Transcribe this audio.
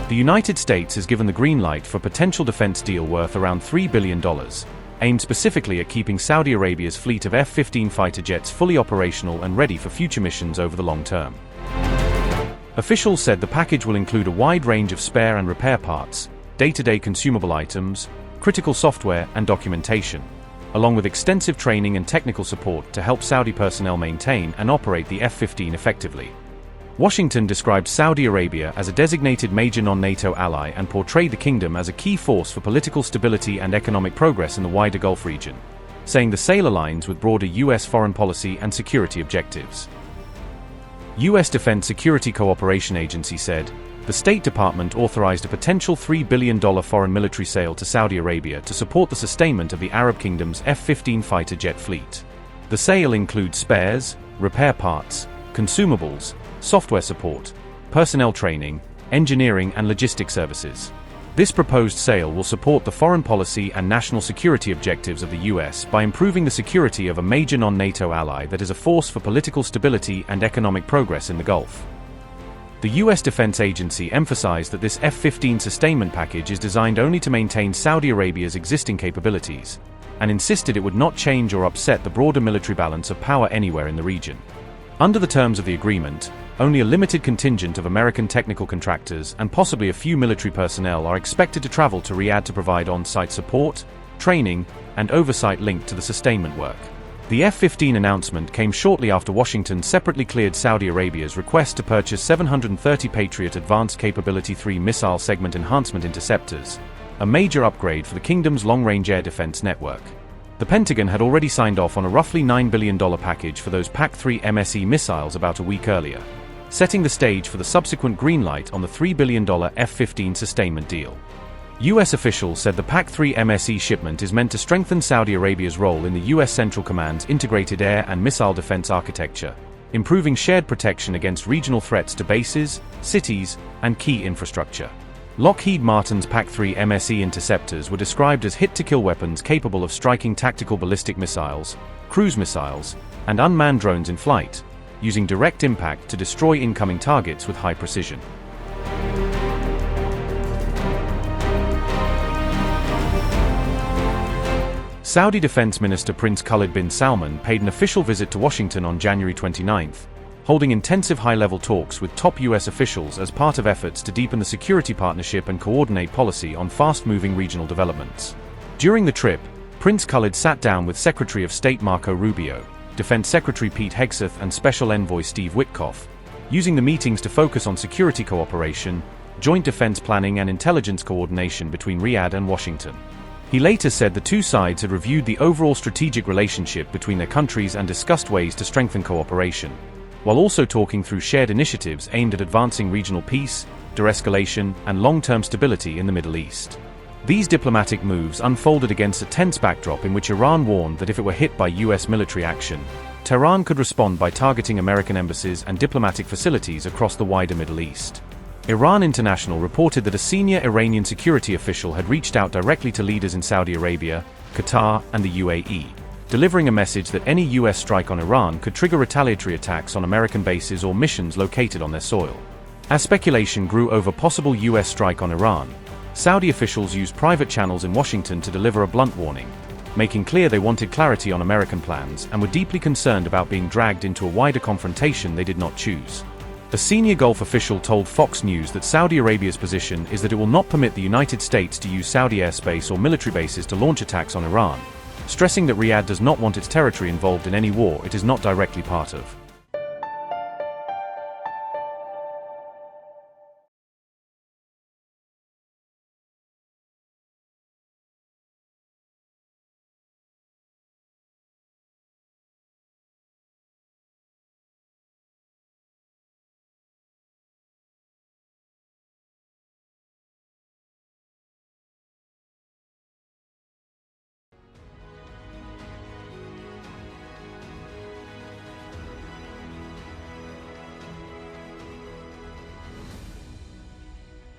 The United States has given the green light for a potential defense deal worth around $3 billion, aimed specifically at keeping Saudi Arabia's fleet of F-15 fighter jets fully operational and ready for future missions over the long term. Officials said the package will include a wide range of spare and repair parts, day-to-day consumable items, critical software and documentation, along with extensive training and technical support to help Saudi personnel maintain and operate the F-15 effectively. Washington described Saudi Arabia as a designated major non-NATO ally and portrayed the kingdom as a key force for political stability and economic progress in the wider Gulf region, saying the sale aligns with broader U.S. foreign policy and security objectives. U.S. Defense Security Cooperation Agency said, the State Department authorized a potential $3 billion foreign military sale to Saudi Arabia to support the sustainment of the Arab Kingdom's F-15 fighter jet fleet. The sale includes spares, repair parts, consumables, software support, personnel training, engineering and logistic services. This proposed sale will support the foreign policy and national security objectives of the U.S. by improving the security of a major non-NATO ally that is a force for political stability and economic progress in the Gulf. The U.S. Defense Agency emphasized that this F-15 sustainment package is designed only to maintain Saudi Arabia's existing capabilities, and insisted it would not change or upset the broader military balance of power anywhere in the region. Under the terms of the agreement, only a limited contingent of American technical contractors and possibly a few military personnel are expected to travel to Riyadh to provide on-site support, training, and oversight linked to the sustainment work. The F-15 announcement came shortly after Washington separately cleared Saudi Arabia's request to purchase 730 Patriot Advanced Capability 3 Missile Segment Enhancement Interceptors, a major upgrade for the kingdom's long-range air defense network. The Pentagon had already signed off on a roughly $9 billion package for those PAC-3 MSE missiles about a week earlier, setting the stage for the subsequent green light on the $3 billion F-15 sustainment deal. U.S. officials said the PAC-3 MSE shipment is meant to strengthen Saudi Arabia's role in the U.S. Central Command's integrated air and missile defense architecture, improving shared protection against regional threats to bases, cities, and key infrastructure. Lockheed Martin's PAC-3 MSE interceptors were described as hit-to-kill weapons capable of striking tactical ballistic missiles, cruise missiles, and unmanned drones in flight, using direct impact to destroy incoming targets with high precision. Saudi Defense Minister Prince Khalid bin Salman paid an official visit to Washington on January 29, holding intensive high-level talks with top U.S. officials as part of efforts to deepen the security partnership and coordinate policy on fast-moving regional developments. During the trip, Prince Khalid sat down with Secretary of State Marco Rubio, Defense Secretary Pete Hegseth and Special Envoy Steve Witkoff, using the meetings to focus on security cooperation, joint defense planning and intelligence coordination between Riyadh and Washington. He later said the two sides had reviewed the overall strategic relationship between their countries and discussed ways to strengthen cooperation, while also talking through shared initiatives aimed at advancing regional peace, de-escalation, and long-term stability in the Middle East. These diplomatic moves unfolded against a tense backdrop in which Iran warned that if it were hit by U.S. military action, Tehran could respond by targeting American embassies and diplomatic facilities across the wider Middle East. Iran International reported that a senior Iranian security official had reached out directly to leaders in Saudi Arabia, Qatar, and the UAE, delivering a message that any U.S. strike on Iran could trigger retaliatory attacks on American bases or missions located on their soil. As speculation grew over possible U.S. strike on Iran, Saudi officials used private channels in Washington to deliver a blunt warning, making clear they wanted clarity on American plans and were deeply concerned about being dragged into a wider confrontation they did not choose. A senior Gulf official told Fox News that Saudi Arabia's position is that it will not permit the United States to use Saudi airspace or military bases to launch attacks on Iran, stressing that Riyadh does not want its territory involved in any war it is not directly part of.